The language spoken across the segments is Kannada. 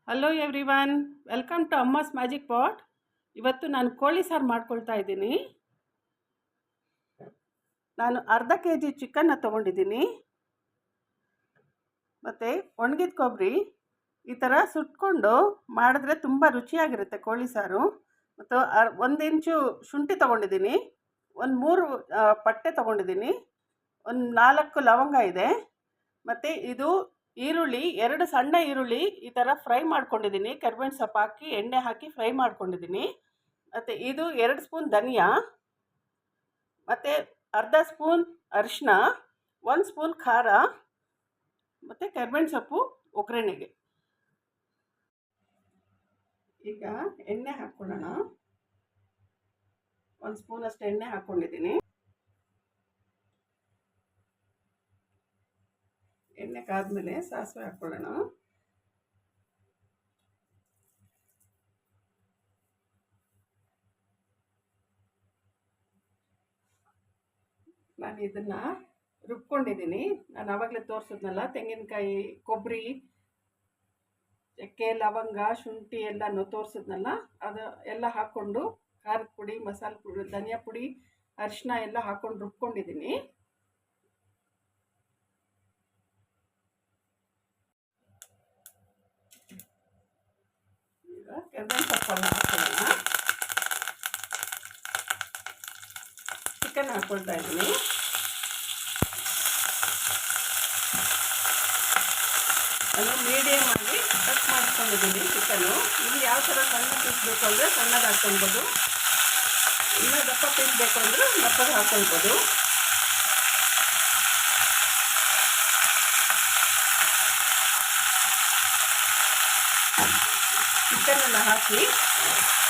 Hello everyone, welcome to Amma's magic pot. ಇವತ್ತು ನಾನು ಕೋಳಿ ಸಾರು ಮಾಡ್ಕೊಳ್ತಾ ಇದ್ದೀನಿ. ನಾನು ಅರ್ಧ kg ಚಿಕನ್ನ ತೊಗೊಂಡಿದ್ದೀನಿ. ಮತ್ತು ಒಣಗಿದ ಕೊಬ್ಬರಿ ಈ ಥರ ಸುಟ್ಕೊಂಡು ಮಾಡಿದ್ರೆ ತುಂಬ ರುಚಿಯಾಗಿರುತ್ತೆ ಕೋಳಿ ಸಾರು. ಮತ್ತು 1 ಇಂಚು ಶುಂಠಿ ತೊಗೊಂಡಿದ್ದೀನಿ, ಒಂದು 3 ಪಟ್ಟೆ ತೊಗೊಂಡಿದ್ದೀನಿ, ಒಂದು 4 ಲವಂಗ ಇದೆ. ಮತ್ತು ಇದು ಈರುಳ್ಳಿ, 2 ಸಣ್ಣ ಈರುಳ್ಳಿ ಈ ಥರ ಫ್ರೈ ಮಾಡ್ಕೊಂಡಿದ್ದೀನಿ. ಕರಿಬೇವಿನ ಸೊಪ್ಪು ಹಾಕಿ ಎಣ್ಣೆ ಹಾಕಿ ಫ್ರೈ ಮಾಡ್ಕೊಂಡಿದ್ದೀನಿ. ಮತ್ತು ಇದು 2 ಸ್ಪೂನ್ ಧನಿಯಾ, ಮತ್ತು ಅರ್ಧ ಸ್ಪೂನ್ ಅರಿಶಿನ, 1 ಸ್ಪೂನ್ ಖಾರ, ಮತ್ತು ಕರಿಬೇವಿನ ಸೊಪ್ಪು ಒಗ್ಗರಣೆಗೆ. ಈಗ ಎಣ್ಣೆ ಹಾಕ್ಕೊಳ್ಳೋಣ. 1 ಸ್ಪೂನಷ್ಟು ಎಣ್ಣೆ ಹಾಕ್ಕೊಂಡಿದ್ದೀನಿ. ಎಣ್ಣೆ ಕಾದ್ಮೇಲೆ ಸಾಸಿವೆ ಹಾಕ್ಕೊಳ್ಳೋಣ. ನಾನು ಇದನ್ನು ರುಬ್ಕೊಂಡಿದ್ದೀನಿ. ನಾನು ಆವಾಗಲೇ ತೋರಿಸಿದ್ನಲ್ಲ, ತೆಂಗಿನಕಾಯಿ, ಕೊಬ್ಬರಿ, ಚಕ್ಕೆ, ಲವಂಗ, ಶುಂಠಿ ಎಲ್ಲನೂ ತೋರಿಸಿದ್ನಲ್ಲ, ಅದು ಎಲ್ಲ ಹಾಕ್ಕೊಂಡು ಖಾರದ ಪುಡಿ, ಮಸಾಲೆ ಪುಡಿ, ಧನಿಯಾ ಪುಡಿ, ಅರಿಶಿನ ಎಲ್ಲ ಹಾಕ್ಕೊಂಡು ರುಬ್ಕೊಂಡಿದ್ದೀನಿ. ಈಗ ಕರಿಬೇವಿನ ಸೊಪ್ಪನ್ನು ಹಾಕ್ಕೊಳ್ಳೋಣ. ಚಿಕನ್ ಹಾಕ್ಕೊಳ್ತಾ ಇದ್ದೀನಿ. ನಾನು ಮೀಡಿಯಮ್ ಆಗಿ ಕಟ್ ಮಾಡ್ಕೊಂಡಿದ್ದೀನಿ ಚಿಕನ್ನು. ಇಲ್ಲಿ ಯಾವ ಥರ ಸಣ್ಣ ಪೀಸ್ ಬೇಕು ಅಂದರೆ ಸಣ್ಣದು ಹಾಕ್ಕೊಳ್ಬೋದು, ಇನ್ನೂ ದಪ್ಪ ಪೀಸ್ ಬೇಕು ಅಂದರೆ ದಪ್ಪದ ಹಾಕ್ಕೊಳ್ಬೋದು. ಚಿಕನ್ನೆಲ್ಲ ಹಾಕಿ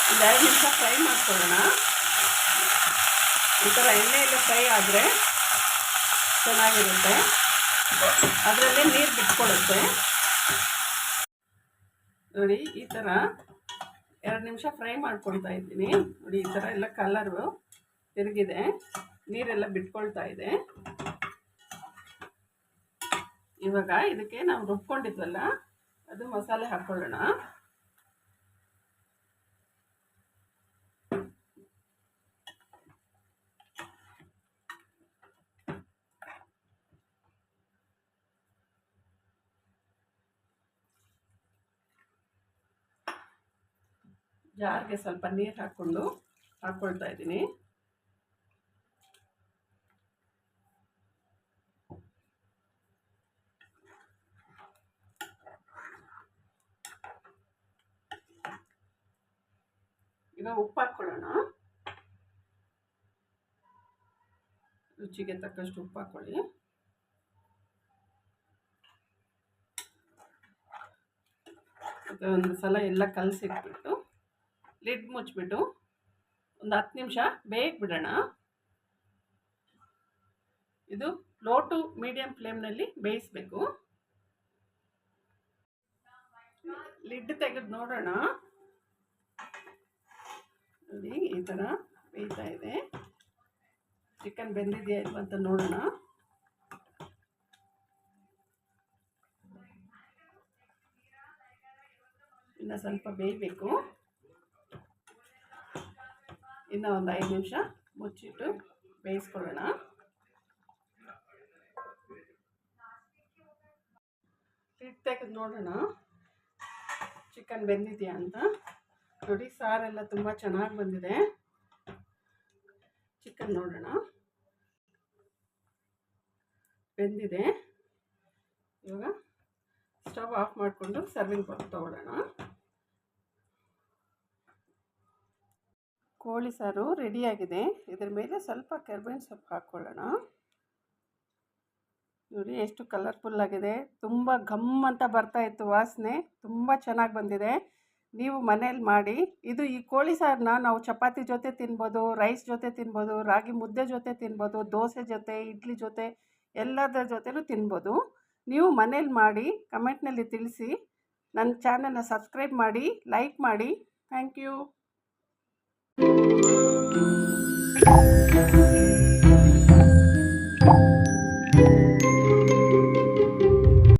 ಒಂದು 2 ನಿಮಿಷ ಫ್ರೈ ಮಾಡ್ಕೊಳ್ಳೋಣ. ಈ ಥರ ಎಣ್ಣೆಯಲ್ಲಿ ಫ್ರೈ ಆದರೆ ಚೆನ್ನಾಗಿರುತ್ತೆ, ಅದರಲ್ಲೇ ನೀರು ಬಿಟ್ಕೊಡುತ್ತೆ. ನೋಡಿ, ಈ ಥರ 2 ನಿಮಿಷ ಫ್ರೈ ಮಾಡ್ಕೊಳ್ತಾ ಇದ್ದೀನಿ. ನೋಡಿ, ಈ ಥರ ಎಲ್ಲ ಕಲರು ತಿರುಗಿದೆ, ನೀರೆಲ್ಲ ಬಿಟ್ಕೊಳ್ತಾ ಇದೆ. ಇವಾಗ ಇದಕ್ಕೆ ನಾವು ರುಬ್ಕೊಂಡಿದ್ವಲ್ಲ, ಅದು ಮಸಾಲೆ ಹಾಕ್ಕೊಳ್ಳೋಣ. ಜಾರ್ಗೆ ಸ್ವಲ್ಪ ನೀರು ಹಾಕ್ಕೊಳ್ತಾ ಇದ್ದೀನಿ. ಈಗ ಉಪ್ಪು ಹಾಕ್ಕೊಳ್ಳೋಣ. ರುಚಿಗೆ ತಕ್ಕಷ್ಟು ಉಪ್ಪು ಹಾಕ್ಕೊಳ್ಳಿ. ಮತ್ತು ಒಂದು ಸಲ ಎಲ್ಲ ಕಲಸಿಟ್ಬಿಟ್ಟು ಲಿಡ್ ಮುಚ್ಚಿಬಿಟ್ಟು ಒಂದು 10 ನಿಮಿಷ ಬೇಯಕ್ಕೆ ಬಿಡೋಣ. ಇದು ಲೋ ಟು ಮೀಡಿಯಮ್ ಫ್ಲೇಮ್ನಲ್ಲಿ ಬೇಯಿಸಬೇಕು. ಲಿಡ್ ತೆಗೆದು ನೋಡೋಣ. ನೋಡಿ, ಈ ಥರ ಬೇಯ್ತಾ ಇದೆ. ಚಿಕನ್ ಬೆಂದಿದೆಯಾ ಇಲ್ವ ಅಂತ ನೋಡೋಣ. ಇನ್ನು ಸ್ವಲ್ಪ ಬೇಯಬೇಕು. ಇನ್ನು ಒಂದು 5 ನಿಮಿಷ ಮುಚ್ಚಿಟ್ಟು ಬೇಯಿಸ್ಕೊಳ್ಳೋಣ. ಲಿಡ್ ತೆಗೆದು ನೋಡೋಣ ಚಿಕನ್ ಬೆಂದಿದೆಯಾ ಅಂತ. ನೋಡಿ, ಸಾರೆಲ್ಲ ತುಂಬ ಚೆನ್ನಾಗಿ ಬಂದಿದೆ. ಚಿಕನ್ ನೋಡೋಣ, ಬೆಂದಿದೆ. ಇವಾಗ ಸ್ಟವ್ ಆಫ್ ಮಾಡಿಕೊಂಡು ಸರ್ವಿಂಗ್ ಬಾಕ್ಸ್ ತೊಗೊಳ್ಳೋಣ. ಕೋಳಿ ಸಾರು ರೆಡಿಯಾಗಿದೆ. ಇದ್ರ ಮೇಲೆ ಸ್ವಲ್ಪ ಕರಿಬೇವಿನ ಸೊಪ್ಪು ಹಾಕ್ಕೊಳ್ಳೋಣ. ನೋಡಿ, ಎಷ್ಟು ಕಲರ್ಫುಲ್ ಆಗಿದೆ. ತುಂಬ ಘಮ್ ಅಂತ ಬರ್ತಾಯಿತ್ತು ವಾಸನೆ. ತುಂಬ ಚೆನ್ನಾಗಿ ಬಂದಿದೆ. ನೀವು ಮನೇಲಿ ಮಾಡಿ. ಈ ಕೋಳಿ ಸಾರನ್ನ ನಾವು ಚಪಾತಿ ಜೊತೆ ತಿನ್ಬೋದು, ರೈಸ್ ಜೊತೆ ತಿನ್ಬೋದು, ರಾಗಿ ಮುದ್ದೆ ಜೊತೆ ತಿನ್ಬೋದು, ದೋಸೆ ಜೊತೆ, ಇಡ್ಲಿ ಜೊತೆ, ಎಲ್ಲದರ ಜೊತೆಲೂ ತಿನ್ಬೋದು. ನೀವು ಮನೇಲಿ ಮಾಡಿ ಕಮೆಂಟ್ನಲ್ಲಿ ತಿಳಿಸಿ. ನನ್ನ ಚಾನಲ್ನ ಸಬ್ಸ್ಕ್ರೈಬ್ ಮಾಡಿ, ಲೈಕ್ ಮಾಡಿ. Thank you.